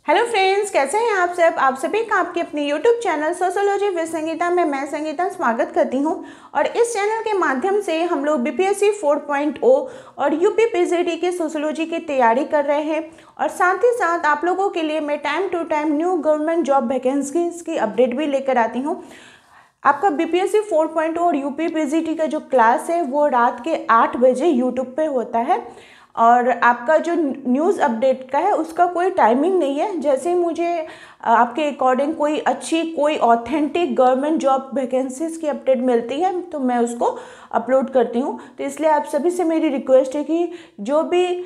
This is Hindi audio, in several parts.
हेलो फ्रेंड्स, कैसे हैं आप सब। आप सभी का आपके अपने YouTube channel sociology with Sangeeta में मैं संगीता स्वागत करती हूं। और इस चैनल के माध्यम से हम लोग बीपीएससी 4.0 और यूपी पीजीटी की सोशियोलॉजी की तैयारी कर रहे हैं। और साथ ही साथ आप लोगों के लिए मैं time to time new government job vacancies की अपडेट भी लेकर आती हूँ। आपका बीपीएससी 4.0 और यूपी पीजीटी का जो क्लास है वो रात के 8 बजे यूट्यूब पे होता है। और आपका जो न्यूज़ अपडेट का है उसका कोई टाइमिंग नहीं है। जैसे ही मुझे आपके अकॉर्डिंग कोई ऑथेंटिक गवर्नमेंट जॉब वैकेंसीज की अपडेट मिलती है तो मैं उसको अपलोड करती हूँ। तो इसलिए आप सभी से मेरी रिक्वेस्ट है कि जो भी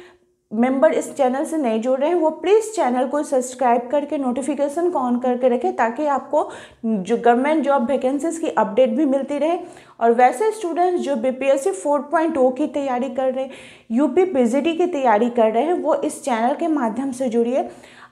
मेंबर इस चैनल से नहीं जुड़ रहे हैं वो प्लीज़ चैनल को सब्सक्राइब करके नोटिफिकेशन को ऑन करके रखें, ताकि आपको जो गवर्नमेंट जॉब वैकेंसीज की अपडेट भी मिलती रहे। और वैसे स्टूडेंट्स जो बीपीएससी 4.0 की तैयारी कर रहे हैं, यूपी पीजीटी की तैयारी कर रहे हैं, वो इस चैनल के माध्यम से जुड़िए।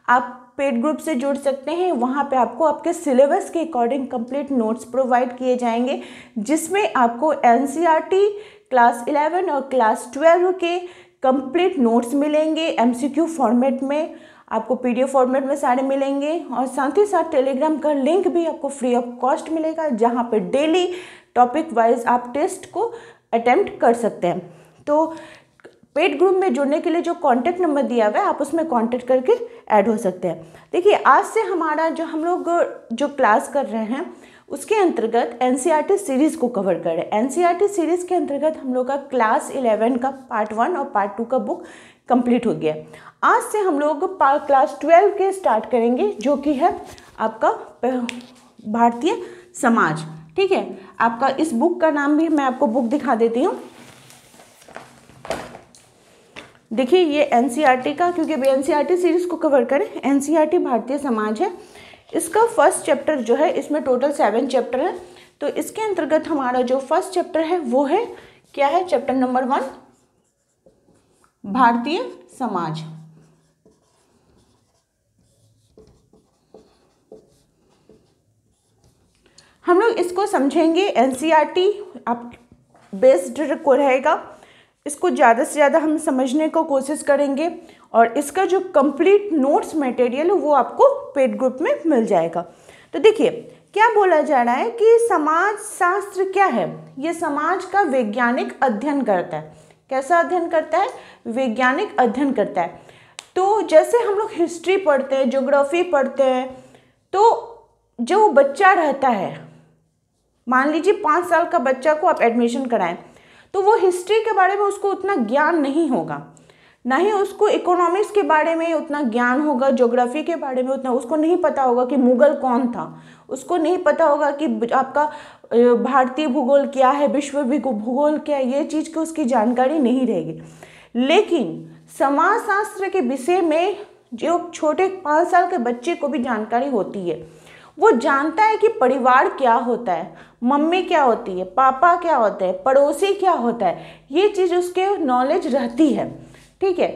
आप पेड ग्रुप से जुड़ सकते हैं। वहाँ पे आपको आपके सिलेबस के अकॉर्डिंग कंप्लीट नोट्स प्रोवाइड किए जाएंगे, जिसमें आपको एनसीईआरटी क्लास 11 और क्लास 12 के कंप्लीट नोट्स मिलेंगे। एमसीक्यू फॉर्मेट में आपको पीडीएफ फॉर्मेट में सारे मिलेंगे। और साथ ही साथ टेलीग्राम का लिंक भी आपको फ्री ऑफ कॉस्ट मिलेगा, जहाँ पे डेली टॉपिक वाइज आप टेस्ट को अटेम्प्ट कर सकते हैं। तो पेड ग्रुप में जुड़ने के लिए जो कॉन्टैक्ट नंबर दिया हुआ है आप उसमें कॉन्टैक्ट करके ऐड हो सकते हैं। देखिए, आज से हमारा जो हम लोग जो क्लास कर रहे हैं उसके अंतर्गत एनसीईआरटी सीरीज़ को कवर कर रहे हैं। एनसीईआरटी सीरीज़ के अंतर्गत हम लोग का क्लास 11 का पार्ट 1 और पार्ट 2 का बुक कंप्लीट हो गया। आज से हम लोग क्लास 12 के स्टार्ट करेंगे, जो कि है आपका भारतीय समाज। ठीक है, आपका इस बुक का नाम भी मैं आपको बुक दिखा देती हूँ। देखिए, ये एनसीईआरटी का, क्योंकि अभी एनसीईआरटी सीरीज़ को कवर करें, एनसीईआरटी भारतीय समाज है। इसका फर्स्ट चैप्टर जो है, इसमें टोटल 7 चैप्टर है। तो इसके अंतर्गत हमारा जो फर्स्ट चैप्टर है वो है क्या है, चैप्टर नंबर 1 भारतीय समाज। हम लोग इसको समझेंगे। एनसीईआरटी आप बेस्ड को रहेगा, इसको ज़्यादा से ज़्यादा हम समझने को कोशिश करेंगे। और इसका जो कंप्लीट नोट्स मटेरियल है वो आपको पेड ग्रुप में मिल जाएगा। तो देखिए, क्या बोला जा रहा है कि समाज शास्त्र क्या है। ये समाज का वैज्ञानिक अध्ययन करता है। कैसा अध्ययन करता है? वैज्ञानिक अध्ययन करता है। तो जैसे हम लोग हिस्ट्री पढ़ते हैं, ज्योग्राफी पढ़ते हैं, तो जो बच्चा रहता है, मान लीजिए 5 साल का बच्चा को आप एडमिशन कराएं, तो वो हिस्ट्री के बारे में उसको उतना ज्ञान नहीं होगा, ना ही उसको इकोनॉमिक्स के बारे में उतना ज्ञान होगा, ज्योग्राफी के बारे में उतना उसको नहीं पता होगा कि मुगल कौन था, उसको नहीं पता होगा कि आपका भारतीय भूगोल क्या है, विश्व भूगोल क्या है, ये चीज़ की उसकी जानकारी नहीं रहेगी। लेकिन समाजशास्त्र के विषय में जो छोटे 5 साल के बच्चे को भी जानकारी होती है। वो जानता है कि परिवार क्या होता है, मम्मी क्या होती है, पापा क्या होते हैं, पड़ोसी क्या होता है, ये चीज़ उसके नॉलेज रहती है। ठीक है,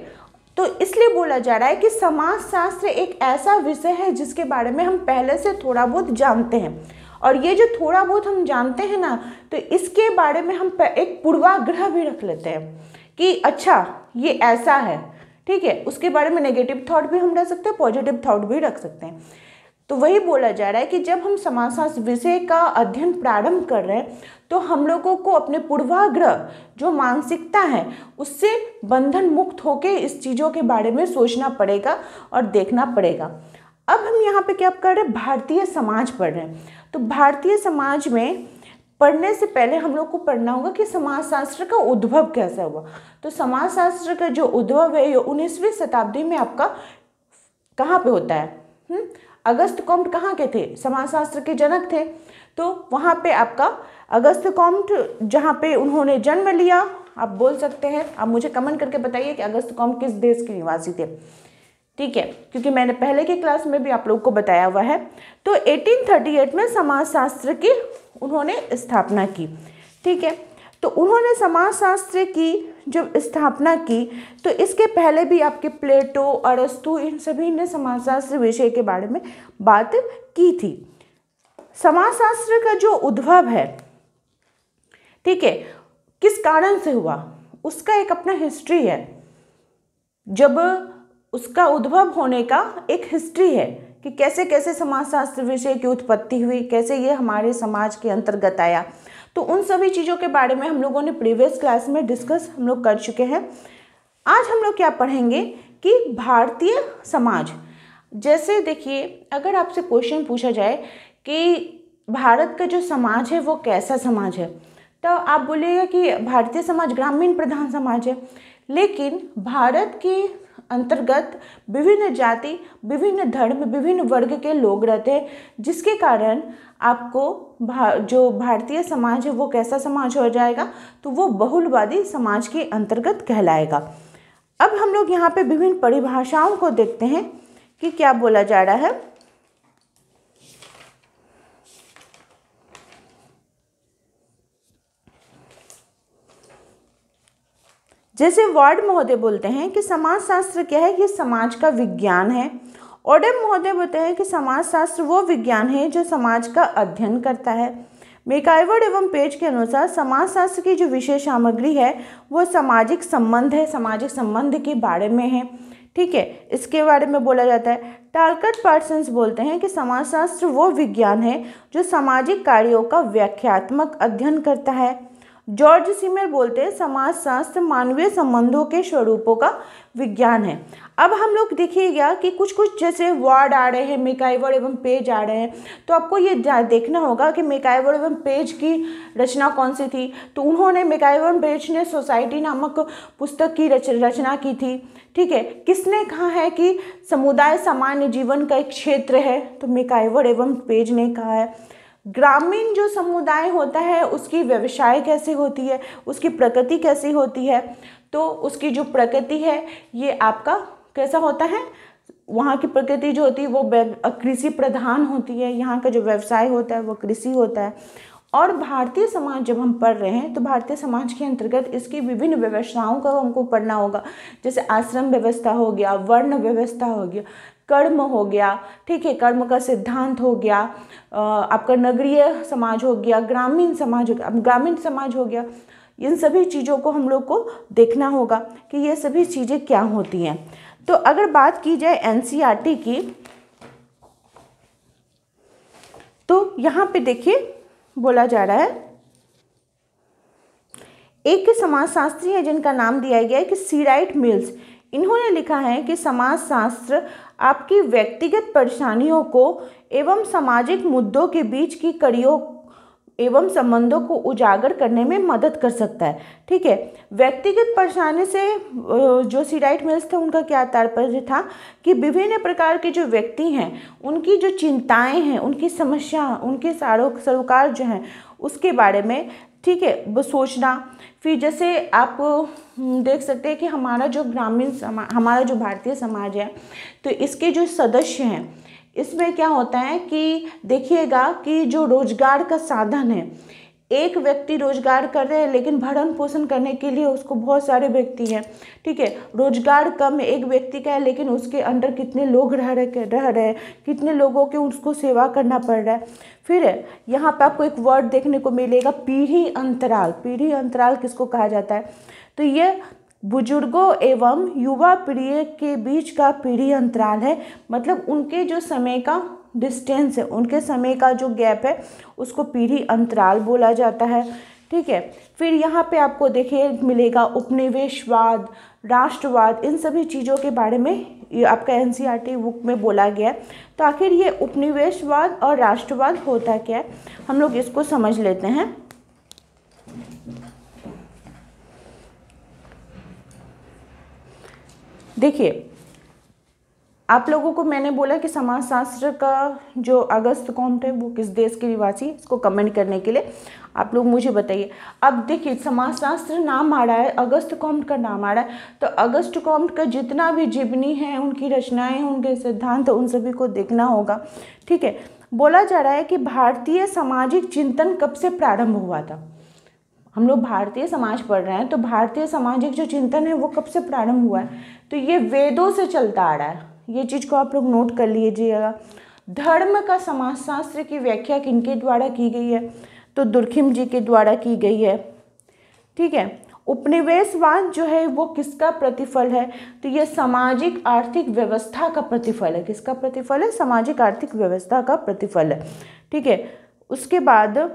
तो इसलिए बोला जा रहा है कि समाजशास्त्र एक ऐसा विषय है जिसके बारे में हम पहले से थोड़ा बहुत जानते हैं। और ये जो थोड़ा बहुत हम जानते हैं ना, तो इसके बारे में हम एक पूर्वाग्रह भी रख लेते हैं कि अच्छा ये ऐसा है। ठीक है, उसके बारे में नेगेटिव थॉट भी हम रख सकते हैं, पॉजिटिव थॉट भी रख सकते हैं। तो वही बोला जा रहा है कि जब हम समाजशास्त्र विषय का अध्ययन प्रारंभ कर रहे हैं तो हम लोगों को अपने पूर्वाग्रह जो मानसिकता है उससे बंधन मुक्त होकर इस चीज़ों के बारे में सोचना पड़ेगा और देखना पड़ेगा। अब हम यहाँ पे क्या कर रहे हैं, भारतीय समाज पढ़ रहे हैं। तो भारतीय समाज में पढ़ने से पहले हम लोग को पढ़ना होगा कि समाजशास्त्र का उद्भव कैसा हुआ। तो समाजशास्त्र का जो उद्भव है ये 19वीं शताब्दी में आपका कहाँ पे होता है। अगस्त कॉम्ट कहाँ के थे, समाजशास्त्र के जनक थे। तो वहाँ पे आपका अगस्त कॉम्ट जहाँ पे उन्होंने जन्म लिया, आप बोल सकते हैं, आप मुझे कमेंट करके बताइए कि अगस्त कॉम्ट किस देश के निवासी थे। ठीक है, क्योंकि मैंने पहले की क्लास में भी आप लोग को बताया हुआ है। तो 1838 में समाजशास्त्र की उन्होंने स्थापना की। ठीक है, तो उन्होंने समाजशास्त्र की जब स्थापना की तो इसके पहले भी आपके प्लेटो, अरस्तु, इन सभी ने समाजशास्त्र विषय के बारे में बात की थी। समाजशास्त्र का जो उद्भव है, ठीक है, किस कारण से हुआ उसका एक अपना हिस्ट्री है। जब उसका उद्भव होने का एक हिस्ट्री है कि कैसे कैसे समाजशास्त्र विषय की उत्पत्ति हुई, कैसे ये हमारे समाज के अंतर्गत आया। तो उन सभी चीज़ों के बारे में हम लोगों ने प्रीवियस क्लास में डिस्कस हम लोग कर चुके हैं। आज हम लोग क्या पढ़ेंगे कि भारतीय समाज, जैसे देखिए अगर आपसे क्वेश्चन पूछा जाए कि भारत का जो समाज है वो कैसा समाज है, तो आप बोलिएगा कि भारतीय समाज ग्रामीण प्रधान समाज है। लेकिन भारत के अंतर्गत विभिन्न जाति, विभिन्न धर्म, विभिन्न वर्ग के लोग रहते हैं, जिसके कारण आपको जो भारतीय समाज है वो कैसा समाज हो जाएगा, तो वो बहुलवादी समाज के अंतर्गत कहलाएगा। अब हम लोग यहाँ पे विभिन्न परिभाषाओं को देखते हैं कि क्या बोला जा रहा है। जैसे वार्ड महोदय बोलते हैं कि समाजशास्त्र क्या है, ये समाज का विज्ञान है। ओडेम महोदय बोलते हैं कि समाजशास्त्र वो विज्ञान है जो समाज का अध्ययन करता है। मैकआइवर एवं पेज के अनुसार समाजशास्त्र की जो विषय सामग्री है वो सामाजिक संबंध है, सामाजिक संबंध के बारे में है। ठीक है, इसके बारे में बोला जाता है। टालकट पार्सन्स बोलते हैं कि समाजशास्त्र वो विज्ञान है जो सामाजिक कार्यों का व्याख्यात्मक अध्ययन करता है। जॉर्ज सीमर बोलते हैं समाजशास्त्र मानवीय संबंधों के स्वरूपों का विज्ञान है। अब हम लोग देखिएगा कि कुछ कुछ जैसे वर्ड आ रहे हैं, मैकआइवर एवं पेज आ रहे हैं, तो आपको ये देखना होगा कि मैकआइवर एवं पेज की रचना कौन सी थी। तो उन्होंने, मैकआइवर एवं पेज ने सोसाइटी नामक पुस्तक की रचना की थी। ठीक है, किसने कहा है कि समुदाय सामान्य जीवन का एक क्षेत्र है, तो मैकआइवर एवं पेज ने कहा है। ग्रामीण जो समुदाय होता है उसकी व्यवसाय कैसे होती है, उसकी प्रकृति कैसी होती है, तो उसकी जो प्रकृति है ये आपका कैसा होता है, वहाँ की प्रकृति जो होती है वो कृषि प्रधान होती है, यहाँ का जो व्यवसाय होता है वो कृषि होता है। और भारतीय समाज जब हम पढ़ रहे हैं तो भारतीय समाज के अंतर्गत इसकी विभिन्न व्यवस्थाओं का हमको पढ़ना होगा। जैसे आश्रम व्यवस्था हो गया, वर्ण व्यवस्था हो गया, कर्म हो गया, ठीक है, कर्म का सिद्धांत हो गया, आपका नगरीय समाज हो गया, ग्रामीण समाज हो गया, ग्रामीण समाज हो गया। इन सभी चीज़ों को हम लोग को देखना होगा कि ये सभी चीज़ें क्या होती हैं। तो अगर बात की जाए एनसीईआरटी की, तो यहाँ पे देखिए बोला जा रहा है, एक समाजशास्त्री है जिनका नाम दिया गया है कि सी राइट मिल्स। इन्होंने लिखा है कि समाजशास्त्र आपकी व्यक्तिगत परेशानियों को एवं सामाजिक मुद्दों के बीच की कड़ियों एवं संबंधों को उजागर करने में मदद कर सकता है। ठीक है, व्यक्तिगत परेशानी से जो सी राइट मिल्स थे उनका क्या तात्पर्य था कि विभिन्न प्रकार के जो व्यक्ति हैं उनकी जो चिंताएं हैं, उनकी समस्या, उनके सरोकार जो हैं उसके बारे में, ठीक है, वो सोचना। फिर जैसे आप देख सकते हैं कि हमारा जो हमारा जो भारतीय समाज है तो इसके जो सदस्य हैं इसमें क्या होता है कि देखिएगा कि जो रोजगार का साधन है, एक व्यक्ति रोजगार कर रहे हैं लेकिन भरण पोषण करने के लिए उसको बहुत सारे व्यक्ति हैं। ठीक है, रोजगार कम एक व्यक्ति का है लेकिन उसके अंडर कितने लोग रह रहे हैं, कितने लोगों के उसको सेवा करना पड़ रहा है। फिर यहाँ पे आपको एक वर्ड देखने को मिलेगा, पीढ़ी अंतराल। पीढ़ी अंतराल किसको कहा जाता है, तो ये बुजुर्गों एवं युवा पीढ़ी के बीच का पीढ़ी अंतराल है। मतलब उनके जो समय का डिस्टेंस है, उनके समय का जो गैप है उसको पीढ़ी अंतराल बोला जाता है। ठीक है, फिर यहाँ पे आपको देखिए मिलेगा उपनिवेशवाद, राष्ट्रवाद, इन सभी चीज़ों के बारे में ये आपका एनसीईआरटी बुक में बोला गया है। तो आखिर ये उपनिवेशवाद और राष्ट्रवाद होता क्या है, हम लोग इसको समझ लेते हैं। देखिए, आप लोगों को मैंने बोला कि समाजशास्त्र का जो अगस्त कॉम्ट है वो किस देश के निवासी, इसको कमेंट करने के लिए आप लोग मुझे बताइए। अब देखिए समाजशास्त्र नाम आ रहा है, अगस्त कॉम्ट का नाम आ रहा है, तो अगस्त कॉम्ट का जितना भी जीवनी है, उनकी रचनाएं, उनके सिद्धांत, उन सभी को देखना होगा। ठीक है, बोला जा रहा है कि भारतीय सामाजिक चिंतन कब से प्रारंभ हुआ था। हम लोग भारतीय समाज पढ़ रहे हैं तो भारतीय सामाजिक जो चिंतन है वो कब से प्रारंभ हुआ है, तो ये वेदों से चलता आ रहा है। ये चीज़ को आप लोग नोट कर लीजिएगा। धर्म का समाजशास्त्र की व्याख्या किनके द्वारा की गई है, तो दुर्खिम जी के द्वारा की गई है। ठीक है, उपनिवेशवाद जो है वो किसका प्रतिफल है? तो ये सामाजिक आर्थिक व्यवस्था का प्रतिफल है। किसका प्रतिफल है? सामाजिक आर्थिक व्यवस्था का प्रतिफल है। ठीक है, उसके बाद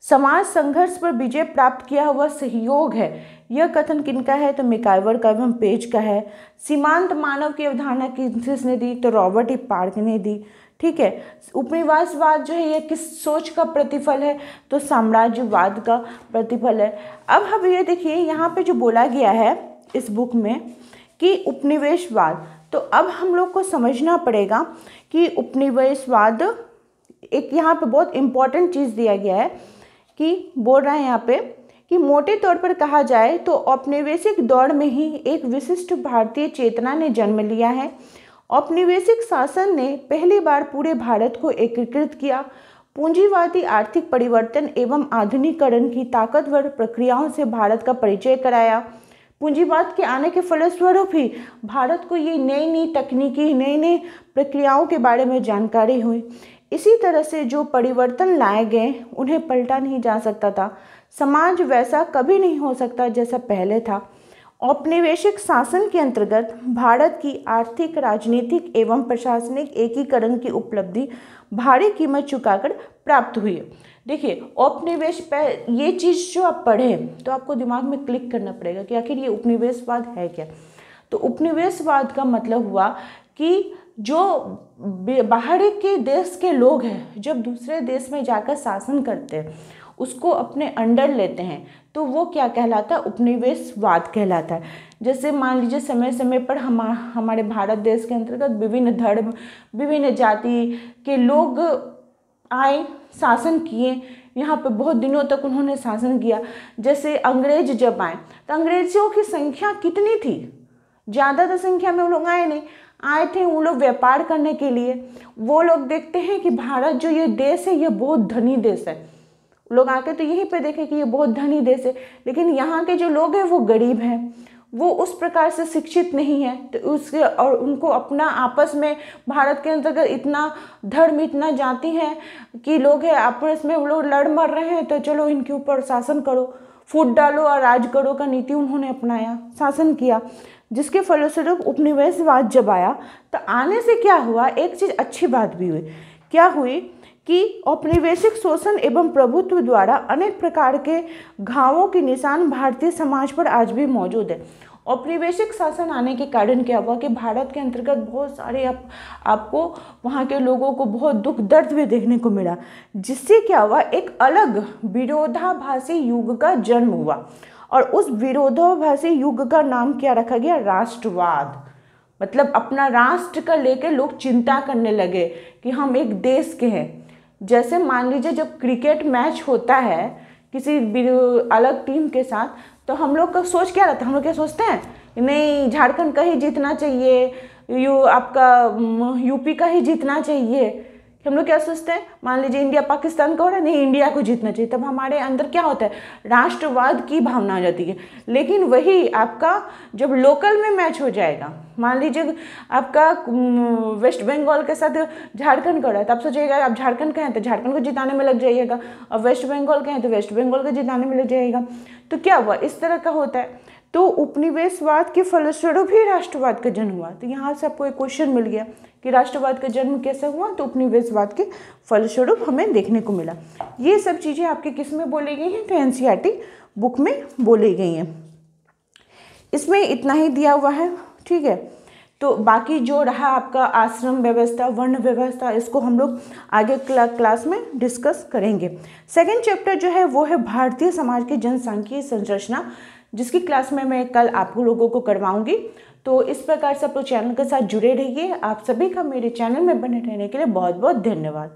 समाज संघर्ष पर विजय प्राप्त किया हुआ सहयोग है, यह कथन किनका है? तो मैकइवर का एवं पेज का है। सीमांत मानव की अवधारणा किसने दी? तो रॉबर्ट ई पार्क ने दी। ठीक है, उपनिवेशवाद जो है ये किस सोच का प्रतिफल है? तो साम्राज्यवाद का प्रतिफल है। अब हम ये देखिए यहाँ पे जो बोला गया है इस बुक में कि उपनिवेशवाद, तो अब हम लोग को समझना पड़ेगा कि उपनिवेशवाद एक यहाँ पे बहुत इम्पॉर्टेंट चीज़ दिया गया है कि बोल रहा है यहाँ पे कि मोटे तौर पर कहा जाए तो औपनिवेशिक दौर में ही एक विशिष्ट भारतीय चेतना ने जन्म लिया है। औपनिवेशिक शासन ने पहली बार पूरे भारत को एकीकृत किया, पूंजीवादी आर्थिक परिवर्तन एवं आधुनिकीकरण की ताकतवर प्रक्रियाओं से भारत का परिचय कराया। पूंजीवाद के आने के फलस्वरूप ही भारत को ये नई नई तकनीकी, नई नई प्रक्रियाओं के बारे में जानकारी हुई। इसी तरह से जो परिवर्तन लाए गए उन्हें पलटा नहीं जा सकता था। समाज वैसा कभी नहीं हो सकता जैसा पहले था। औपनिवेशिक शासन के अंतर्गत भारत की आर्थिक, राजनीतिक एवं प्रशासनिक एकीकरण की उपलब्धि भारी कीमत चुकाकर प्राप्त हुई है। देखिए, औपनिवेश पर ये चीज़ जो आप पढ़ें तो आपको दिमाग में क्लिक करना पड़ेगा कि आखिर ये उपनिवेशवाद है क्या। तो उपनिवेशवाद का मतलब हुआ कि जो बाहर के देश के लोग हैं जब दूसरे देश में जाकर शासन करते हैं, उसको अपने अंडर लेते हैं, तो वो क्या कहलाता है? उपनिवेशवाद कहलाता है। जैसे मान लीजिए समय समय पर हमारे भारत देश के अंतर्गत विभिन्न धर्म, विभिन्न जाति के लोग आए, शासन किए, यहाँ पे बहुत दिनों तक उन्होंने शासन किया। जैसे अंग्रेज जब आए तो अंग्रेजों की संख्या कितनी थी? ज़्यादा संख्या में वो लोग आए नहीं, आए थे वो लोग व्यापार करने के लिए। वो लोग देखते हैं कि भारत जो ये देश है ये बहुत धनी देश है, लोग आके तो यहीं पे देखें कि ये बहुत धनी देश है, लेकिन यहाँ के जो लोग हैं वो गरीब हैं, वो उस प्रकार से शिक्षित नहीं है। तो उसके और उनको अपना आपस में भारत के अंतर्गत इतना धर्म, इतना जाति है कि लोग हैं आपस में वो लोग लड़ मर रहे हैं, तो चलो इनके ऊपर शासन करो, फूट डालो और राज करो का नीति उन्होंने अपनाया, शासन किया। जिसके फलस्वरूप उपनिवेशवाद जब आया तो आने से क्या हुआ? एक चीज़ अच्छी बात भी हुई। क्या हुई कि औपनिवेशिक शोषण एवं प्रभुत्व द्वारा अनेक प्रकार के घावों के निशान भारतीय समाज पर आज भी मौजूद है। औपनिवेशिक शासन आने के कारण क्या हुआ कि भारत के अंतर्गत बहुत सारे आपको वहाँ के लोगों को बहुत दुख दर्द भी देखने को मिला, जिससे क्या हुआ? एक अलग विरोधाभासी युग का जन्म हुआ, और उस विरोधाभासी युग का नाम क्या रखा गया? राष्ट्रवाद। मतलब अपना राष्ट्र का लेकर लोग चिंता करने लगे कि हम एक देश के हैं। जैसे मान लीजिए जब क्रिकेट मैच होता है किसी अलग टीम के साथ, तो हम लोग का सोच क्या रहता है? हम लोग क्या सोचते हैं? नहीं, झारखंड का ही जीतना चाहिए, आपका यूपी का ही जीतना चाहिए। हम लोग क्या सोचते हैं? मान लीजिए इंडिया पाकिस्तान का हो रहा है, नहीं इंडिया को जीतना चाहिए, तब हमारे अंदर क्या होता है? राष्ट्रवाद की भावना आ जाती है। लेकिन वही आपका जब लोकल में मैच हो जाएगा, मान लीजिए आपका वेस्ट बंगाल के साथ झारखंड का हो रहा है, तब सोचिएगा आप झारखंड का हैं तो झारखंड को जिताने में लग जाइएगा, और वेस्ट बंगाल के हैं तो वेस्ट बंगाल को जिताने में लग जाइएगा। तो क्या हुआ? इस तरह का होता है। तो उपनिवेशवाद के फलस्वरूप ही राष्ट्रवाद का जन्म हुआ। तो यहाँ से आपको एक क्वेश्चन मिल गया कि राष्ट्रवाद का जन्म कैसे हुआ? तो उपनिवेशवाद के फलस्वरूप हमें देखने को मिला। ये सब चीज़ें आपके किस में बोली गई हैं? तो एनसीईआरटी बुक में बोली गई हैं। इसमें इतना ही दिया हुआ है, ठीक है। तो बाकी जो रहा आपका आश्रम व्यवस्था, वर्ण व्यवस्था, इसको हम लोग आगे क्लास में डिस्कस करेंगे। सेकेंड चैप्टर जो है वो है भारतीय समाज की जनसांख्यिकीय संरचना, जिसकी क्लास में मैं कल आप लोगों को करवाऊंगी। तो इस प्रकार से आप लोग चैनल के साथ जुड़े रहिए। आप सभी का मेरे चैनल में बने रहने के लिए बहुत बहुत धन्यवाद।